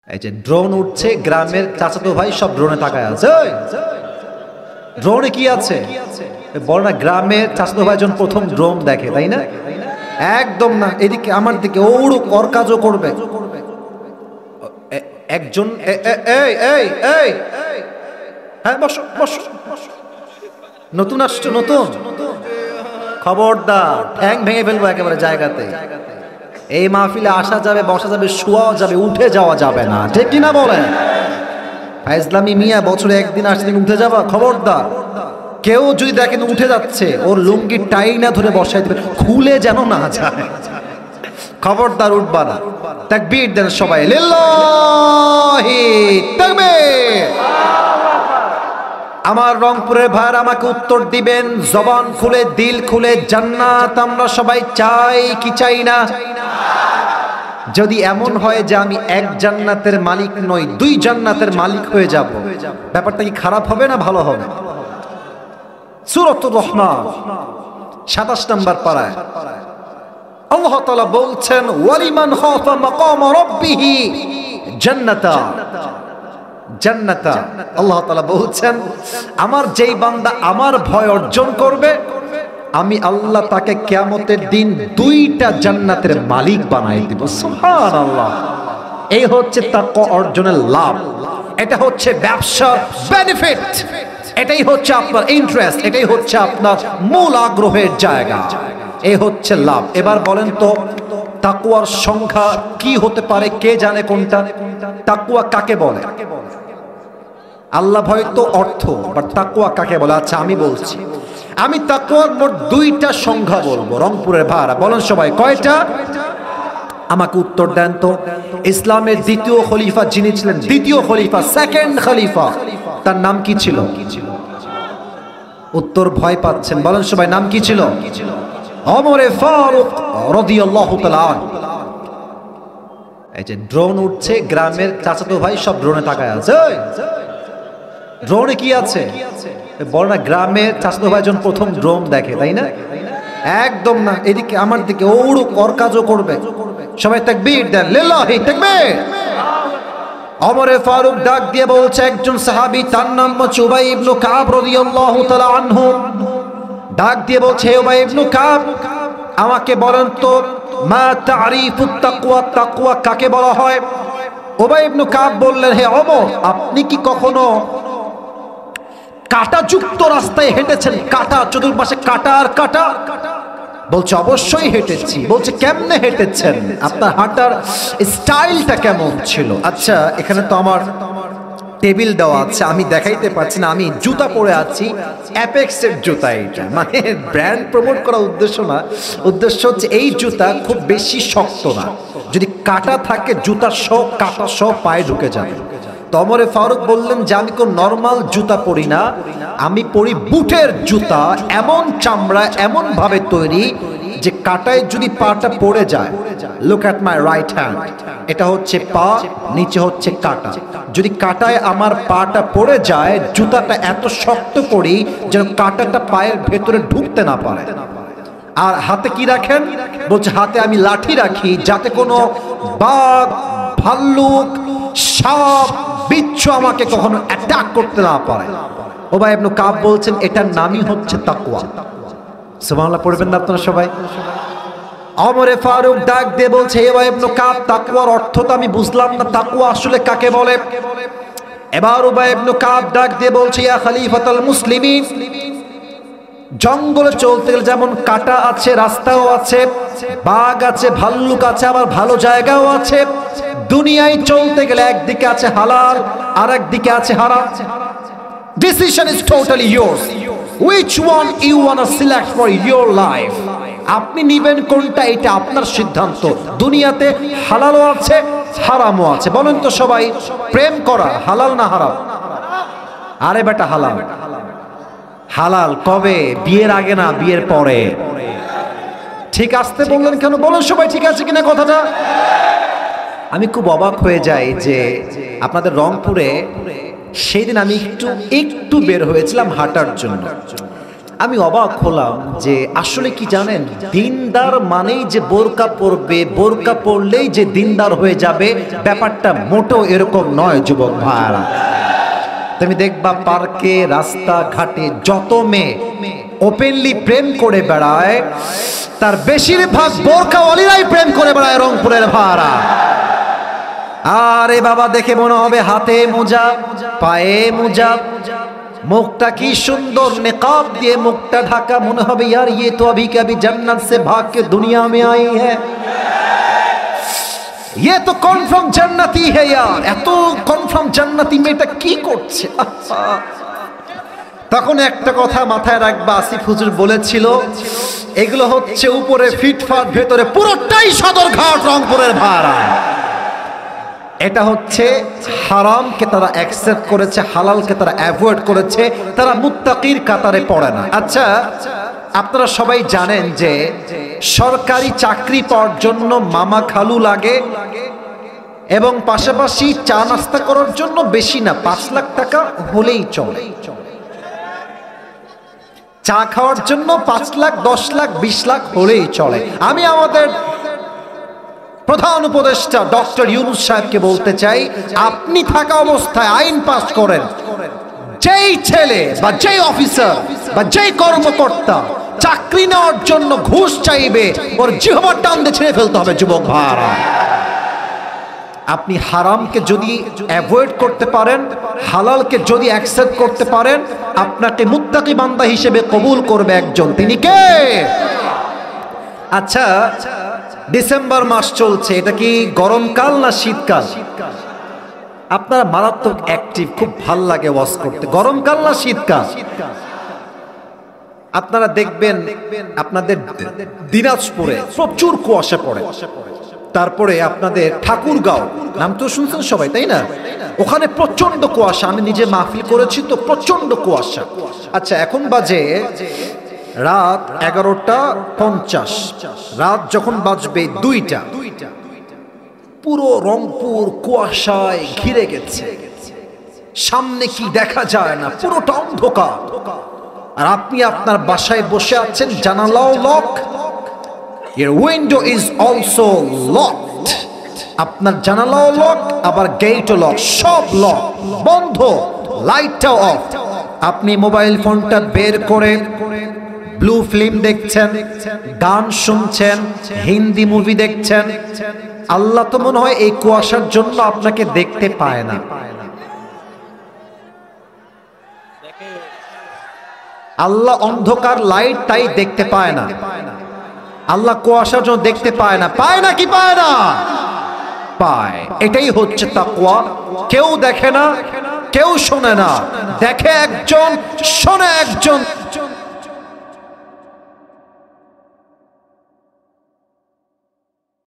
এই যে ড্রোন উঠছে, গ্রামের চাচাতো ভাই সব ড্রোনে তাকায় আছে। ড্রোনে কি আছে বল না? গ্রামের চাচাতো ভাই যখন প্রথম ড্রোন দেখে, তাই না? একদম না, এদিকে আমার দিকে ওড়ুক, ওর কাজও করবে। একজন এই এই এই হ্যাঁ, বসো বসো, নতুন আসছো, নতুন, খবরদার ঠ্যাং ভেঙে ফেলবো একেবারে জায়গাতে। এই মাহফিলে আসা যাবে, বসা যাবে, শোয়া যাবে, উঠে যাওয়া যাবে না, ঠিক কিনা বলেন? ইসলামী মিয়া বছরে একদিন আসছে, উঠে যাবা, খবরদার। কেউ যদি দেখেন উঠে যাচ্ছে, ওর লুঙ্গি টাইনা ধরে বসাই দেবে, খুলে যেন না যায়, খবরদার উঠবা না। তাকবীর দেন সবাই, লিল্লাহি তাকবীর। আমার রংপুরের ভাইরা আমাকে উত্তর দিবেন জবান খুলে, দিল খুলে। জান্নাত আমরা সবাই চাই কি চাই না? যদি এমন হয় যে আমি এক জান্নাতের মালিক নই, দুই জান্নাতের মালিক হয়ে যাব, ব্যাপারটা কি খারাপ হবে না ভালো হবে? সূরাতুর রহমান ২৭ নম্বর পারায় আল্লাহ তাআলা বলছেন, ওয়ালিমান খাফা মাকাম রাব্বিহি জান্নাতা। জান্নাতা আল্লাহ তাআলা বলছেন, আমার যেই বান্দা আমার ভয় অর্জন করবে, আমি আল্লাহ তাকে কিয়ামতের দিন দুইটা জান্নাতের মালিক বানাই দিব। সুবহানাল্লাহ। এই হচ্ছে তাকওয়া অর্জনের লাভ, এটা হচ্ছে ব্যবসার বেনিফিট, এটাই হচ্ছে আপনার ইন্টারেস্ট, এটাই হচ্ছে আপনার মূল আগ্রহের জায়গা, এই হচ্ছে লাভ। এবার বলেন তো তাকওয়ার সংখ্যা কি হতে পারে? কে জানে কোনটা? তাকওয়া কাকে বলে? আল্লাহ ভয় তো অর্থ, বাট তাকওয়া কাকে বলে? আচ্ছা আমি বলছি, আমি তাকওয়ার মোট দুইটা সংখ্যা বলবো। রংপুরের ভাড়া বলেন সবাই, কয়টা? আমাকে উত্তর দেন তো। ইসলামের দ্বিতীয় খলিফা যিনি ছিলেন, দ্বিতীয় খলিফা, সেকেন্ড খলিফা, তার নাম কি ছিল? উত্তর ভয় পাচ্ছেন, বলেন সবাই, নাম কি ছিল? ওমরে ফারুক রাদিয়াল্লাহু তাআলা আনহু। এই যে ড্রোন উঠছে, গ্রামের চাচাতো ভাই সব ড্রোনে তাকায় আছে। ড্রোনে কি আছে বল না? গ্রামের চাচাতো ভাই যখন প্রথম ড্রোন দেখে, তাই না? একদম না, এদিকে আমার দিকে ওড়ুক, ওর কাজও করবে। সবাই তাকবীর দেন, লিল্লাহি তাকবীর। ওমরে ফারুক ডাক দিয়ে বলছে, একজন সাহাবী, তার নাম হচ্ছে উবাই ইবনে কাব রাদিয়াল্লাহু তাআলা আনহু, ডাক দিয়ে বলছে, হে উবাই ইবনে কাব, আমাকে বলেন তো, মা তারিফুত তাকওয়া, তাকওয়া কাকে বলা হয়? উবাই ইবনে কাব বললেন, হে ওমর, আপনি কি কখনো কাঁটাযুক্ত রাস্তায় হেঁটেছেন? কাঁটা, চতুর্পাশে কাঁটা আর কাঁটা। বলছে অবশ্যই হেঁটেছি। বলছে কেমনে হেঁটেছেন? আপনার হাঁটার স্টাইলটা কেমন ছিল? আচ্ছা এখানে তো আমার টেবিল দেওয়া আছে, আমি দেখাইতে পারছি না, আমি জুতা পরে আছি, অ্যাপেক্সের জুতা। এটা মানে ব্র্যান্ড প্রমোট করার উদ্দেশ্য না, উদ্দেশ্য হচ্ছে এই জুতা খুব বেশি শক্ত না, যদি কাঁটা থাকে জুতা সহ কাঁটা সহ পায়ে ঢুকে যাবে। ওমরে ফারুক বললেন যে আমি কোন নরমাল জুতা পরি না, আমি পরি বুটের জুতা, এমন চামড়া, এমন ভাবে তৈরি যে কাঁটায় যদি পাটা পড়ে যায়, look at my right hand, এটা হচ্ছে পা, নিচে হচ্ছে কাঁটা, যদি কাঁটায় আমার পাটা পড়ে যায়, জুতাটা এত শক্ত করি যেন কাঁটাটা পায়ের ভেতরে ঢুকতে না পারে। আর হাতে কি রাখেন? বলছে হাতে আমি লাঠি রাখি, যাতে কোনো বাঘ, ভাল্লুক, সাপ, বিচ্ছু আমাকে কখনো অ্যাটাক করতে না পারে। উবাই ইবনে কাব বলছেন এটার নামই হচ্ছে তাকওয়া। সুবহানাল্লাহ পড়বেন না আপনারা সবাই? ওমরে ফারুক ডাক দিয়ে বলছে, হে উবাই ইবনে কাব, তাকওয়ার অর্থ তো আমি বুঝলাম না, তাকওয়া আসলে কাকে বলে? এবার উবাই ইবনে কাব ডাক দিয়ে বলছে, ইয়া খলিফাতুল মুসলিমিন, জঙ্গলে চলতে গেলে যেমন কাঁটা আছে, রাস্তাও আছে, বাঘ আছে, ভাল্লুক আছে, আবার ভালো জায়গাও আছে। দুনিয়ায় চলতে গেলে একদিকে আছে হালাল, আর একদিকে আছে হারাম। Decision is totally yours. Which one you wanna select for your life? আপনি নিবেন কোনটা, এটা আপনার সিদ্ধান্ত। দুনিয়াতে হালালও আছে, হারামও আছে। বলেন তো সবাই, প্রেম করা হালাল না হারাম? আরে বেটা হালাল। হালাল কবে? বিয়ের আগে না, বিয়ের পরে। ঠিক আসতে বললেন কেন? বলেন সবাই ঠিক আছে কিনা কথাটা? আমি খুব অবাক হয়ে যাই যে আপনাদের রংপুরে সেই দিন আমি একটু বের হয়েছিলাম হাঁটার জন্য। আমি অবাক হলাম যে আসলে কি জানেন, দিনদার মানেই যে বোরকা পরবে, বোরকা পরলেই যে দিনদার হয়ে যাবে, ব্যাপারটা মোটেও এরকম নয় যুবক ভাইরা। তুমি দেখবা পার্কে রাস্তাঘাটে যত মেয়ে ওপেনলি প্রেম করে বেড়ায়, তার বেশিরভাগ বোরকাওয়ালিরাই প্রেম করে বেড়ায় রংপুরের ভাড়া। আরে বাবা, দেখে মনে হবে হাতে মোজা, পায়ে মোজা, মুখটা কি সুন্দর নিকাব দিয়ে মুখটা ঢাকা, মনে হবে यार ये तो अभी के अभी जन्नत से भाग के दुनिया में आई है, ये तो कन्फार्म जन्नती है यार। এত কনফার্ম জান্নাতি মেয়েটা কি করছে? তখন একটা কথা মাথায় রাখবা, আসিফ হুজুর বলেছিল এগুলো হচ্ছে উপরে ফিটফাট, ভেতরে পুরোটাই সদরঘাট রংপুরের ভাড়া। এটা হচ্ছে হারামকে তারা অ্যাকসেপ্ট করেছে, হালালকে তারা অ্যাভয়েড করেছে, তারা মুত্তাকির কাতারে পড়ে না। আচ্ছা, আপনারা সবাই জানেন যে সরকারি চাকরি পাওয়ার জন্য মামা খালু লাগে, এবং পাশাপাশি চা নাস্তা করার জন্য বেশি না 5 লাখ টাকা হলেই চলে। চা খাওয়ার জন্য 5 লাখ, 10 লাখ, 20 লাখ হলেই চলে। আমি আমাদের প্রধান উপদেষ্টা ডক্টর ইউনূস সাহেবকে বলতে চাই, আপনি থাকা অবস্থায় আইন পাস করেন, যেই ছেলে বা যেই অফিসার বা যেই কর্মকর্তা চাকরি নেওয়ার জন্য ঘুষ চাইবে, ওর জিহ্বার টান দিয়ে ছেড়ে ফেলতে হবে যুবক ভাইরা। আপনি হারামকে যদি অ্যাভয়েড করতে পারেন, হালালকে যদি অ্যাকসেপ্ট করতে পারেন, আপনাকে মুত্তাকি বান্দা হিসেবে কবুল করবে একজন, তিনি কে? আচ্ছা, ডিসেম্বর মাস চলছে, এটা কি গরমকাল না শীতকাল? আপনারা মারাত্মক অ্যাক্টিভ, খুব ভাল লাগে ওয়াজ করতে। গরমকাল না শীতকাল? আপনারা দেখবেন আপনাদের দিনাজপুরে প্রচুর কুয়াশা পড়ে, তারপরে আপনাদের ঠাকুরগাঁও, নাম তো শুনছেন সবাই তাই না, ওখানে প্রচন্ড কুয়াশা। আমি নিজে মাহফিল করেছি তো, প্রচন্ড কুয়াশা। আচ্ছা, এখন বাজে রাত 11:50, রাত যখন বাজবে 2টা, পুরো রংপুর কুয়াশায় ঘিরে গেছে, সামনে কি দেখা যায় না, পুরোটা অন্ধকার। আর আপনি আপনার বাসায় বসে আছেন, জানালাও lock, your window is also locked, আপনার জানালাও লক, আবার গেটও লক, সব লক, বন্ধ, লাইটটাও অফ। আপনি মোবাইল ফোনটা বের করে ব্লু ফিল্ম দেখছেন, গান শুনছেন, হিন্দি মুভি দেখছেন। আল্লাহ তো মনে হয় এই কুয়াশার জন্য আপনাকে দেখতে পায় না। আল্লাহ অন্ধকার লাইট তাই দেখতে পায় না, আল্লাহ কুয়াশার জন্য দেখতে পায় না। পায় না কি পায় না? পায়। এটাই হচ্ছে তাকওয়া। কেউ দেখে না, কেউ শোনে না, দেখে একজন, শোনে একজন।